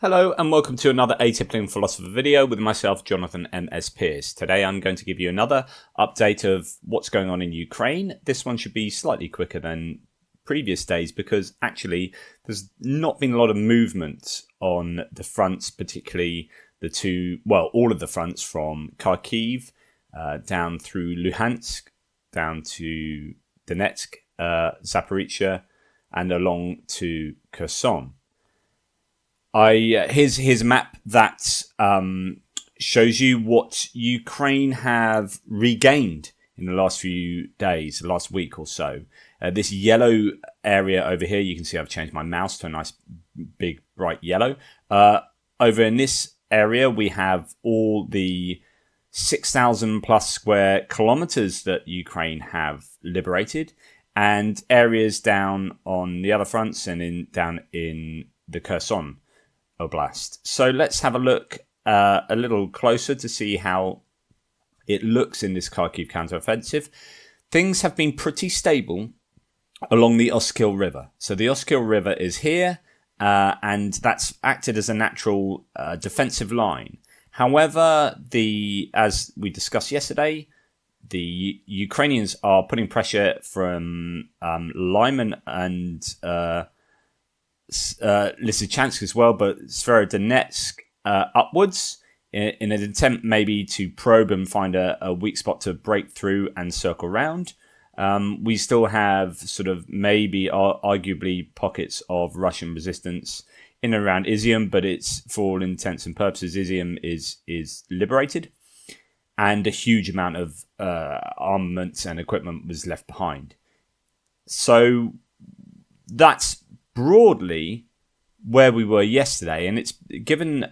Hello and welcome to another Atypical Philosopher video with myself, Jonathan M.S. Pearce. Today I'm going to give you another update of what's going on in Ukraine. This one should be slightly quicker than previous days because actually there's not been a lot of movement on the fronts, particularly all of the fronts from Kharkiv down through Luhansk, down to Donetsk, Zaporizhia and along to Kherson. Here's a map that shows you what Ukraine have regained in the last few days, the last week or so. This yellow area over here, you can see I've changed my mouse to a nice big bright yellow. Over in this area, we have all the 6,000 plus square kilometers that Ukraine have liberated, and areas down on the other fronts and down in the Kherson Oblast. So let's have a look a little closer to see how it looks in this Kharkiv counteroffensive. Things have been pretty stable along the Oskil River. So the Oskil River is here, and that's acted as a natural defensive line. However, as we discussed yesterday, the Ukrainians are putting pressure from Lyman and Lysychansk as well, but Severodonetsk upwards in an attempt maybe to probe and find a weak spot to break through and circle round. We still have sort of maybe arguably pockets of Russian resistance in and around Izium, but it's for all intents and purposes Izium is liberated, and a huge amount of armaments and equipment was left behind. So that's broadly where we were yesterday, and it's given,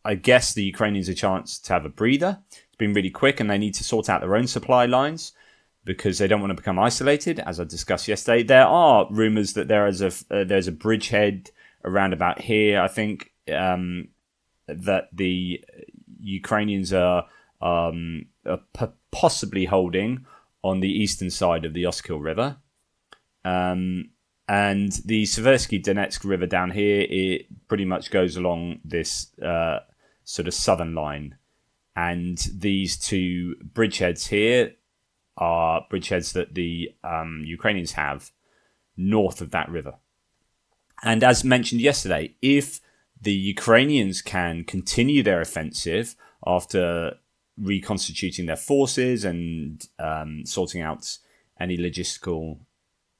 I guess, the Ukrainians a chance to have a breather. It's been really quick, and they need to sort out their own supply lines because they don't want to become isolated, as I discussed yesterday. There are rumours that there's a bridgehead around about here. I think that the Ukrainians are possibly holding on the eastern side of the Oskil River. And the Seversky Donetsk River down here, it pretty much goes along this sort of southern line. And these two bridgeheads here are bridgeheads that the Ukrainians have north of that river. And as mentioned yesterday, if the Ukrainians can continue their offensive after reconstituting their forces and sorting out any logistical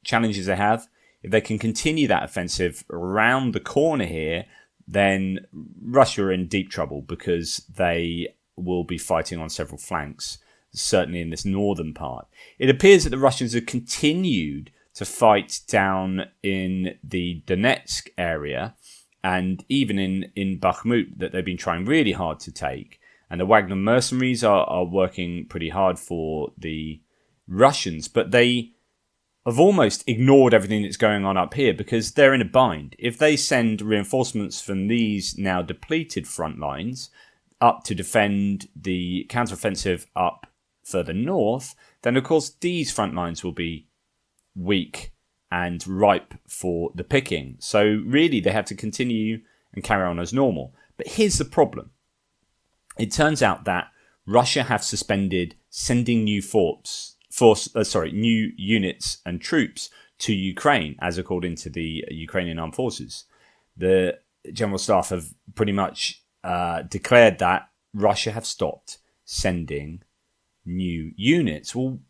challenges they have, if they can continue that offensive around the corner here, then Russia are in deep trouble because they will be fighting on several flanks, certainly in this northern part. It appears that the Russians have continued to fight down in the Donetsk area and even in Bakhmut, that they've been trying really hard to take. And the Wagner mercenaries are working pretty hard for the Russians, but they have almost ignored everything that's going on up here because they're in a bind. If they send reinforcements from these now depleted front lines up to defend the counteroffensive up further north, then of course these front lines will be weak and ripe for the picking. So really they have to continue and carry on as normal. But here's the problem. It turns out that Russia have suspended sending new new units and troops to Ukraine, as according to the Ukrainian armed forces. The General Staff have pretty much declared that Russia have stopped sending new units. Well,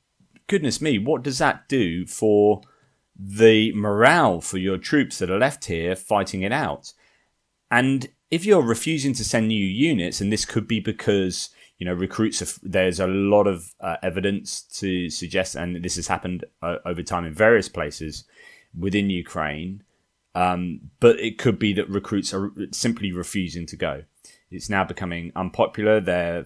goodness me, what does that do for the morale for your troops that are left here fighting it out? And if you're refusing to send new units, and this could be because there's a lot of evidence to suggest, and this has happened over time in various places within Ukraine, but it could be that recruits are simply refusing to go. It's now becoming unpopular. They're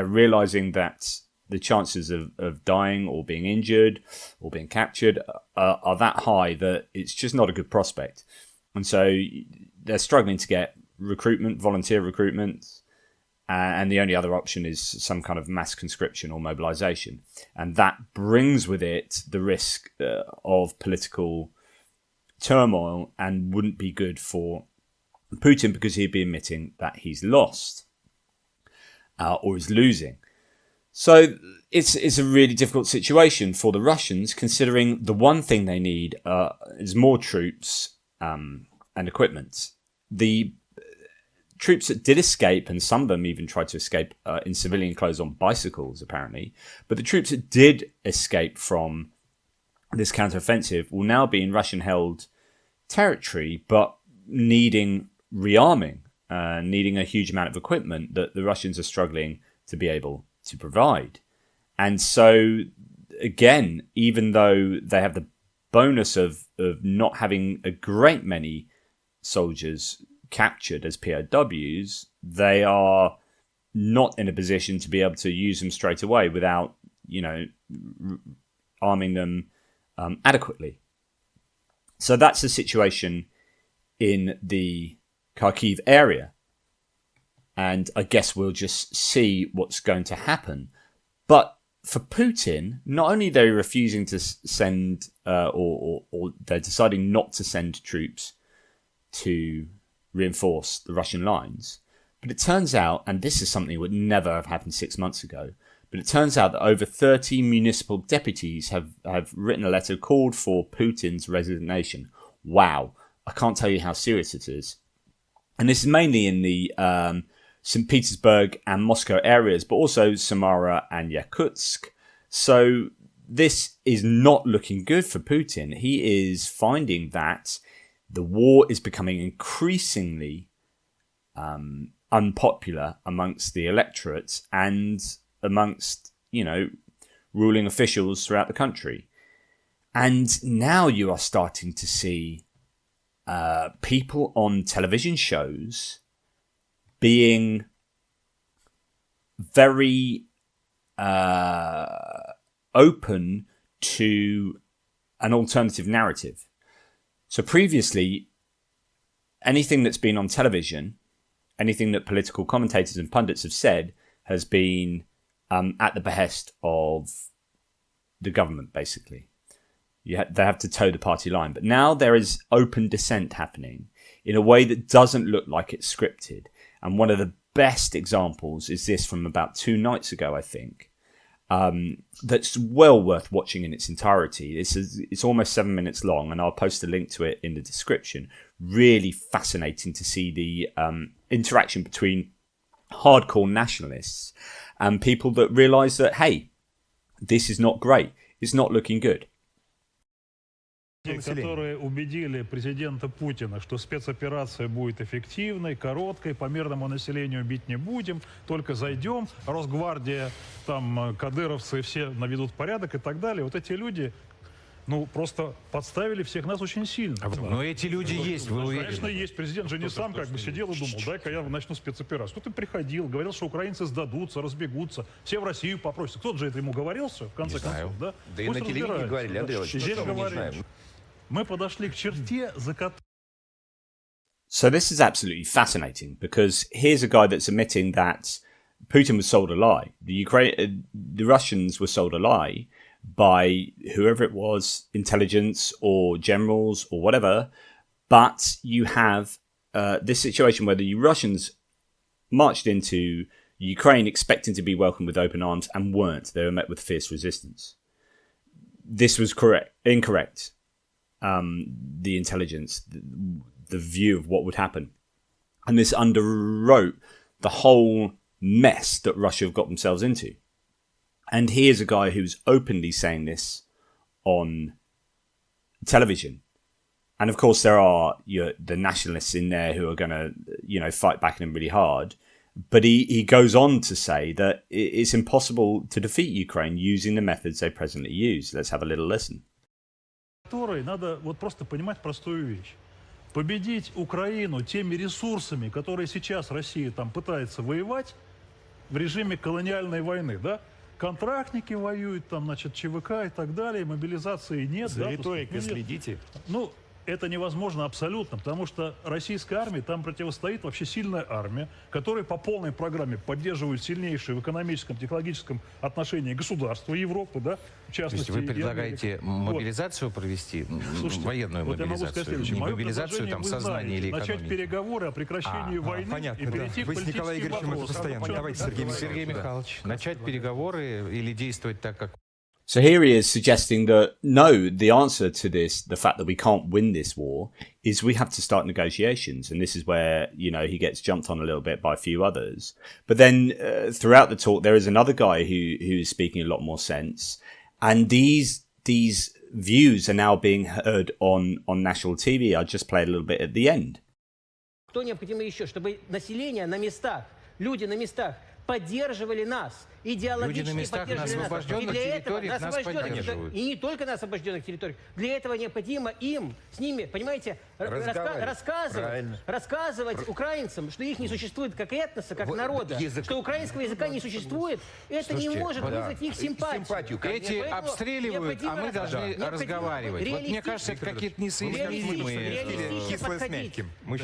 realizing that the chances of dying or being injured or being captured are that high that it's just not a good prospect. And so they're struggling to get recruitment, volunteer recruitment, and the only other option is some kind of mass conscription or mobilization. And that brings with it the risk of political turmoil and wouldn't be good for Putin because he'd be admitting that he's lost or is losing. So it's a really difficult situation for the Russians, considering the one thing they need is more troops and equipment. The troops that did escape, and some of them even tried to escape in civilian clothes on bicycles, apparently, but the troops that did escape from this counteroffensive will now be in Russian-held territory, but needing rearming, needing a huge amount of equipment that the Russians are struggling to be able to provide. And so, again, even though they have the bonus of not having a great many soldiers captured as POWs, they are not in a position to be able to use them straight away without, arming them adequately. So that's the situation in the Kharkiv area. And I guess we'll just see what's going to happen. But for Putin, not only are they refusing to send, or they're deciding not to send troops to reinforce the Russian lines, but it turns out, and this is something that would never have happened 6 months ago, but it turns out that over 30 municipal deputies have written a letter called for Putin's resignation. Wow. I can't tell you how serious it is. And this is mainly in the St. Petersburg and Moscow areas, but also Samara and Yakutsk. So this is not looking good for Putin. He is finding that the war is becoming increasingly unpopular amongst the electorate and amongst, ruling officials throughout the country. And now you are starting to see people on television shows being very open to an alternative narrative. So previously, anything that's been on television, anything that political commentators and pundits have said has been at the behest of the government, basically. They have to toe the party line. But now there is open dissent happening in a way that doesn't look like it's scripted. And one of the best examples is this from about 2 nights ago, I think. That's well worth watching in its entirety. It's almost 7 minutes long, and I'll post a link to it in the description. Really fascinating to see the interaction between hardcore nationalists and people that realise that, hey, this is not great. It's not looking good. Которые убедили президента Путина, что спецоперация будет эффективной, короткой, по мирному населению бить не будем, только зайдем, Росгвардия, там, кадыровцы все наведут порядок и так далее. Вот эти люди, просто подставили всех нас очень сильно. Но эти люди есть, вы уверены? Конечно, есть. Президент же не сам сидел и думал, дай-ка я начну спецоперацию. Кто-то приходил, говорил, что украинцы сдадутся, разбегутся, все в Россию попросят. Кто-то же это ему говорил все, в конце концов, да? Да и на телевидении говорили, Андрей Владимирович, здесь говорили. Мы подошли к черте, за которой... So this is absolutely fascinating, because here's a guy that's admitting that Putin was sold a lie. The Russians were sold a lie by whoever it was, intelligence or generals or whatever. But you have this situation where the Russians marched into Ukraine expecting to be welcomed with open arms and weren't. They were met with fierce resistance. This was incorrect. The intelligence, the view of what would happen. And this underwrote the whole mess that Russia have got themselves into. And here's a guy who's openly saying this on television. And of course there are the nationalists in there who are going to, fight back at him really hard. But he goes on to say that it's impossible to defeat Ukraine using the methods they presently use. Let's have a little listen. Которой надо просто понимать простую вещь. Победить Украину теми ресурсами, которые сейчас Россия там пытается воевать в режиме колониальной войны, да? Контрактники воюют, там, ЧВК и так далее, мобилизации нет. За риторикой следите. это невозможно абсолютно, потому что российской армии там противостоит вообще сильная армия, которая по полной программе поддерживает сильнейшее в экономическом, технологическом отношении государства Европы, да, в частности. То есть вы предлагаете мобилизацию провести, военную вот мобилизацию, я могу сказать, не мобилизацию там сознания или экономики? Начать переговоры о прекращении войны понятно, и перейти к Вы с Николаем политическим Игоревичем это вопросам. постоянно. Давайте, Сергей Михайлович, начать переговоры или действовать так, как... So here he is suggesting that no, the answer to this, the fact that we can't win this war, is we have to start negotiations. And this is where, you know, he gets jumped on a little bit by a few others. But then throughout the talk, there is another guy who is speaking a lot more sense. And these views are now being heard on national TV. I just played a little bit at the end. Что необходимо еще? Чтобы население на местах, люди на местах поддерживали нас, идеологически Люди на местах на поддерживали нас. освобожденных территориях нас поддерживают. И не только на освобожденных территориях. Для этого необходимо им, с ними, понимаете, рассказывать украинцам, что их не существует как этноса, как народа, что украинского языка не существует. Это не может вызвать их симпатию. Эти обстреливают, а мы должны разговаривать. Вот мне кажется, это какие-то несоизмеримые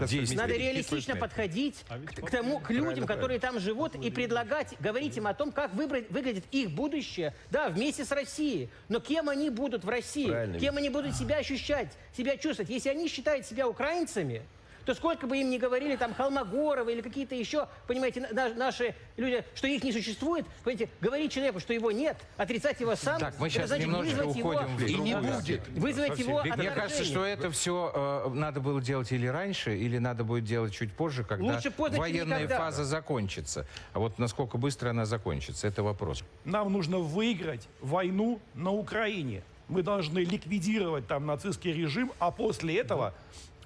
действия. Надо реалистично подходить к людям, которые там живут, и предлагать, говорить им о том, как выглядит их будущее, да, вместе с Россией. Но кем они будут в России? Правильно. Кем они будут себя ощущать, себя чувствовать? Если они считают себя украинцами, то сколько бы им ни говорили там Холмогоровы или какие-то еще, понимаете, наши люди, что их не существует, понимаете, говорить человеку, что его нет, отрицать его сам, так, мы сейчас значит немножко уходим и не будет. Вызвать его Мне кажется, что это все надо было делать или раньше, или надо будет делать чуть позже, когда военная фаза закончится. А вот насколько быстро она закончится, это вопрос. Нам нужно выиграть войну на Украине. Мы должны ликвидировать там нацистский режим, а после этого...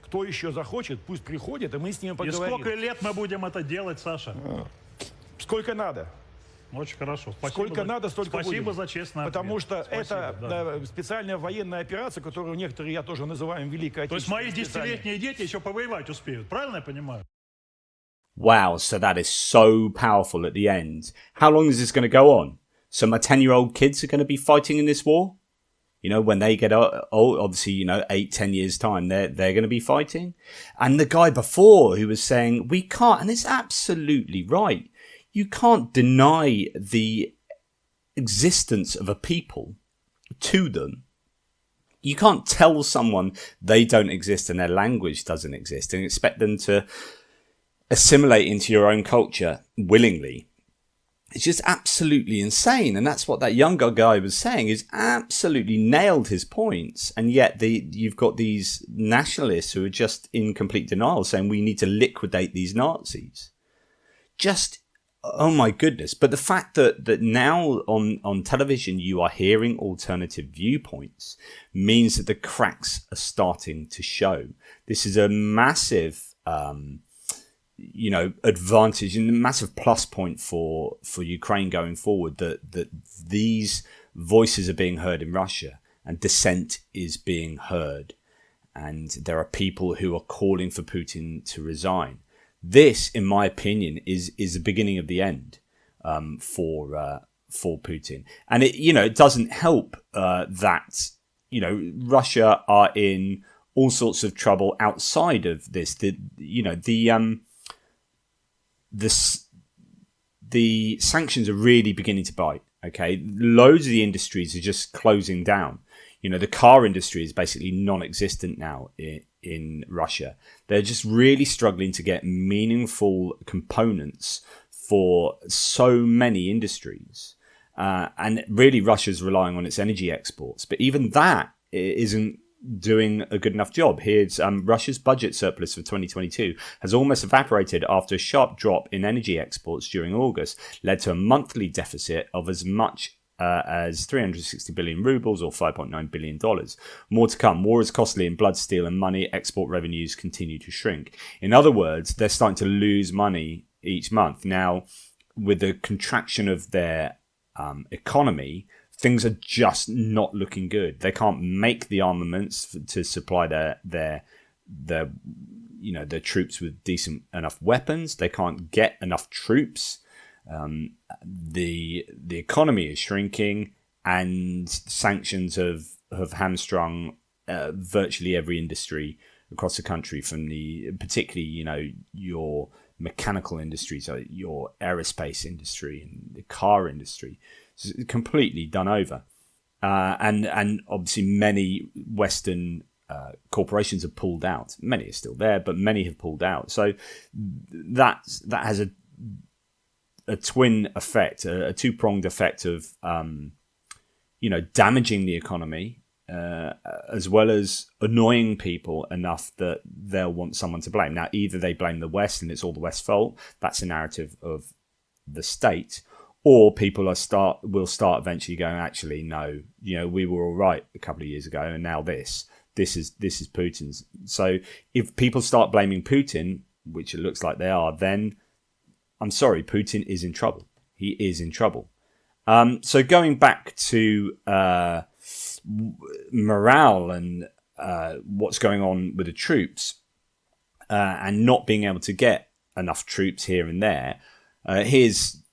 Кто еще захочет, пусть приходит, и мы с ними поговорим. И сколько лет мы будем это делать, Саша? Сколько надо. Очень хорошо. Сколько надо, столько будем. Спасибо за честный ответ. Потому что это специальная военная операция, которую некоторые, я тоже называю, Великой Отечественной. То есть мои 10-летние дети еще повоевать успеют. Правильно я понимаю? Wow, so that is so powerful at the end. How long is this going to go on? So my 10-year-old kids are going to be fighting in this war? You know, when they get old, obviously, you know, 8-10 years time, they're going to be fighting. And the guy before who was saying, we can't, and it's absolutely right. You can't deny the existence of a people to them. You can't tell someone they don't exist and their language doesn't exist and expect them to assimilate into your own culture willingly. It's just absolutely insane. And that's what that younger guy was saying, is absolutely nailed his points. And yet you've got these nationalists who are just in complete denial, saying we need to liquidate these Nazis. Just, oh my goodness. But the fact that now on television you are hearing alternative viewpoints means that the cracks are starting to show. This is a massive advantage and a massive plus point for Ukraine going forward, that these voices are being heard in Russia and dissent is being heard. And there are people who are calling for Putin to resign. This, in my opinion, is the beginning of the end for Putin. And it doesn't help that Russia are in all sorts of trouble outside of this. The sanctions are really beginning to bite. Okay, loads of the industries are just closing down. The car industry is basically non-existent now in Russia. They're just really struggling to get meaningful components for so many industries. And really Russia's relying on its energy exports. But even that isn't doing a good enough job. Here's Russia's budget surplus for 2022 has almost evaporated after a sharp drop in energy exports during August led to a monthly deficit of as much as 360 billion rubles or $5.9 billion. More to come. War is costly in blood, steel and money. Export revenues continue to shrink. In other words, they're starting to lose money each month. Now, with the contraction of their economy, things are just not looking good. They can't make the armaments to supply their troops with decent enough weapons. They can't get enough troops. The economy is shrinking, and sanctions have hamstrung virtually every industry across the country, from particularly your mechanical industries, so your aerospace industry and the car industry. It's completely done over, and obviously many Western corporations have pulled out. Many are still there, but many have pulled out. So that has a twin effect, a two-pronged effect of damaging the economy, as well as annoying people enough that they'll want someone to blame. Now, either they blame the West and it's all the West's fault. That's a narrative of the state. Or people will start eventually going, actually, no, we were all right a couple of years ago, and now this is Putin's. So if people start blaming Putin, which it looks like they are, then I'm sorry, Putin is in trouble. He is in trouble. So going back to morale and what's going on with the troops, and not being able to get enough troops here and there, here's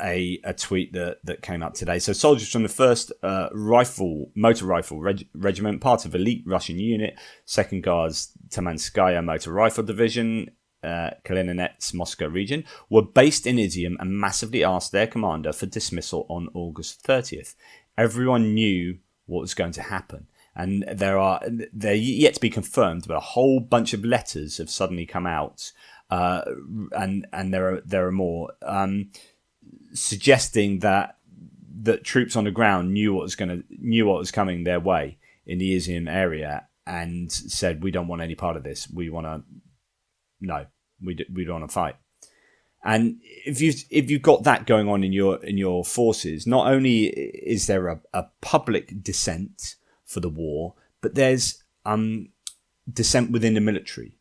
a tweet that came up today. So soldiers from the 1st Motor Rifle Regiment, part of elite Russian unit, 2nd Guards Tamanskaya Motor Rifle Division, Kalininets, Moscow region, were based in Izium and massively asked their commander for dismissal on August 30th. Everyone knew what was going to happen. And they're yet to be confirmed, but a whole bunch of letters have suddenly come out, and there are more, suggesting that troops on the ground knew what was coming their way in the Izium area, and said, we don't want any part of this. We don't want to fight. And if you've got that going on in your forces, not only is there a public dissent for the war, but there's dissent within the military.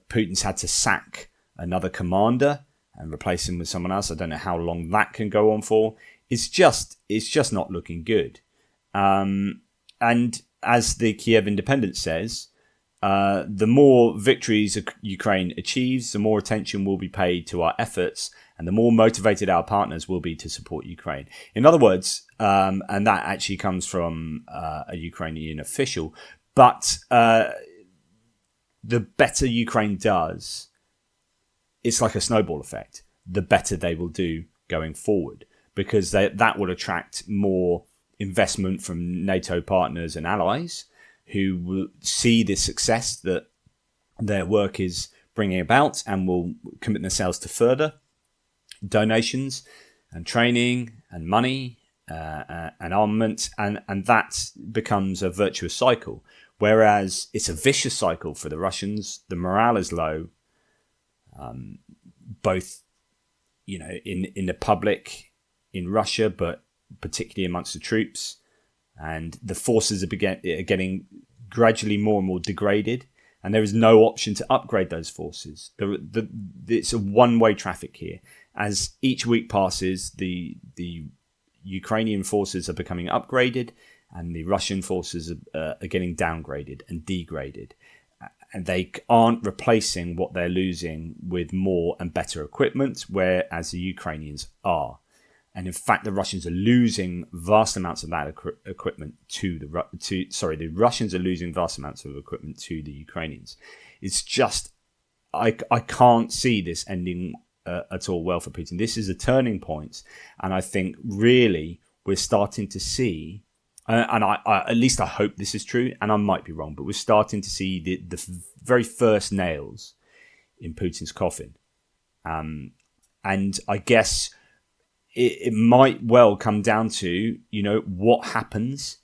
Putin's had to sack another commander and replace him with someone else. I don't know how long that can go on for. It's just not looking good. And as the Kiev Independent says, the more victories Ukraine achieves, the more attention will be paid to our efforts, and the more motivated our partners will be to support Ukraine. In other words, and that actually comes from a Ukrainian official, but the better Ukraine does, it's like a snowball effect. The better they will do going forward, because that will attract more investment from NATO partners and allies, who will see the success that their work is bringing about and will commit themselves to further donations and training and money and armament, and that becomes a virtuous cycle. Whereas it's a vicious cycle for the Russians. The morale is low, both in the public in Russia, but particularly amongst the troops. And the forces are getting gradually more and more degraded, and there is no option to upgrade those forces. It's a one-way traffic here. As each week passes, the Ukrainian forces are becoming upgraded, and the Russian forces are getting downgraded and degraded. And they aren't replacing what they're losing with more and better equipment, whereas the Ukrainians are. And in fact, the Russians are losing vast amounts of that equipment the Russians are losing vast amounts of equipment to the Ukrainians. It's just, I can't see this ending at all well for Putin. This is a turning point, and I think really we're starting to see, and I at least I hope this is true, and I might be wrong, but we're starting to see the very first nails in Putin's coffin, and I guess it might well come down to, what happens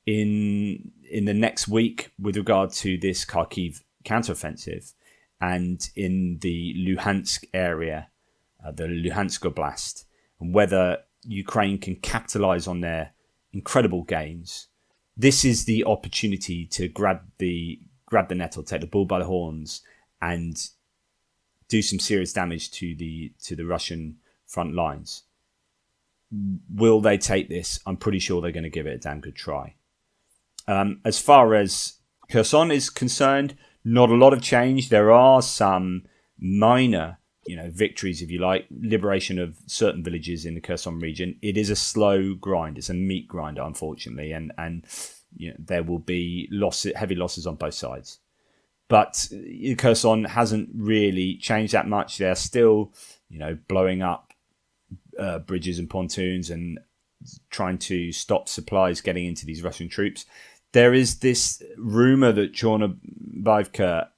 in the next week with regard to this Kharkiv counteroffensive, and in the Luhansk area, the Luhansk Oblast, and whether Ukraine can capitalize on their incredible gains. This is the opportunity to grab the nettle, take the bull by the horns, and do some serious damage to the Russian front lines. Will they take this? I'm pretty sure they're going to give it a damn good try. As far as Kherson is concerned, not a lot of change. There are some minor, victories, if you like, liberation of certain villages in the Kherson region. It is a slow grind. It's a meat grinder, unfortunately, and there will be heavy losses on both sides. But Kherson hasn't really changed that much. They're still, blowing up bridges and pontoons and trying to stop supplies getting into these Russian troops. There is this rumor that Chornobivka,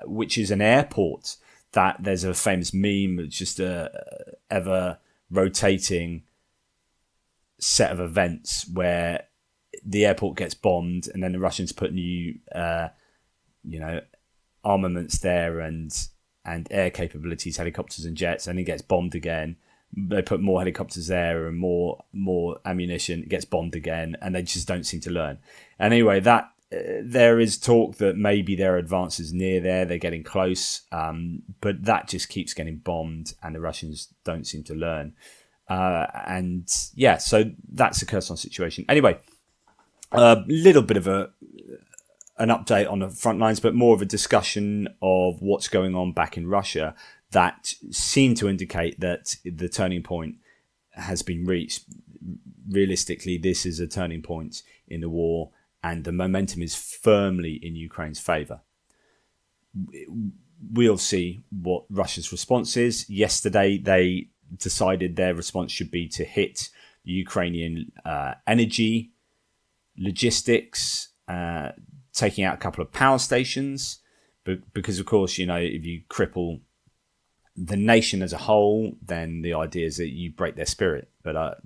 which is an airport, that there's a famous meme, it's just a ever rotating set of events where the airport gets bombed and then the Russians put new armaments there and air capabilities, helicopters and jets, and it gets bombed again. They put more helicopters there and more ammunition, it gets bombed again, and they just don't seem to learn. And anyway, that there is talk that maybe there are advances near there, they're getting close, but that just keeps getting bombed and the Russians don't seem to learn. So that's the Kherson situation. Anyway, a little bit of an update on the front lines, but more of a discussion of what's going on back in Russia that seem to indicate that the turning point has been reached. Realistically, this is a turning point in the war, and the momentum is firmly in Ukraine's favour. We'll see what Russia's response is. Yesterday, they decided their response should be to hit Ukrainian energy, logistics, taking out a couple of power stations, because of course, if you cripple the nation as a whole, then the idea is that you break their spirit. But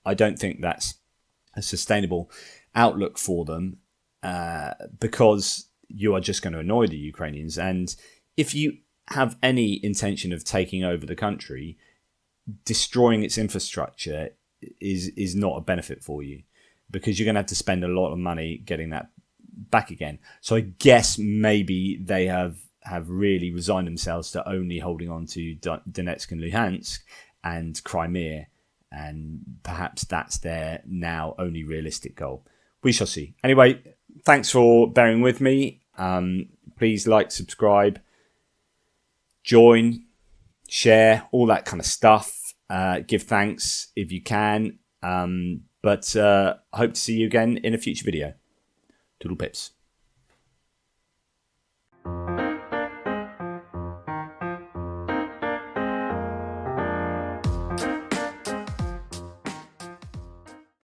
I don't think that's a sustainable outlook for them, because you are just going to annoy the Ukrainians. And if you have any intention of taking over the country, destroying its infrastructure is not a benefit for you, because you're going to have to spend a lot of money getting that back again. So I guess maybe they have really resigned themselves to only holding on to Donetsk and Luhansk and Crimea, and perhaps that's their now only realistic goal. We shall see. Anyway, thanks for bearing with me. Please like, subscribe, join, share, all that kind of stuff. Give thanks if you can. But I hope to see you again in a future video. Toodle pips.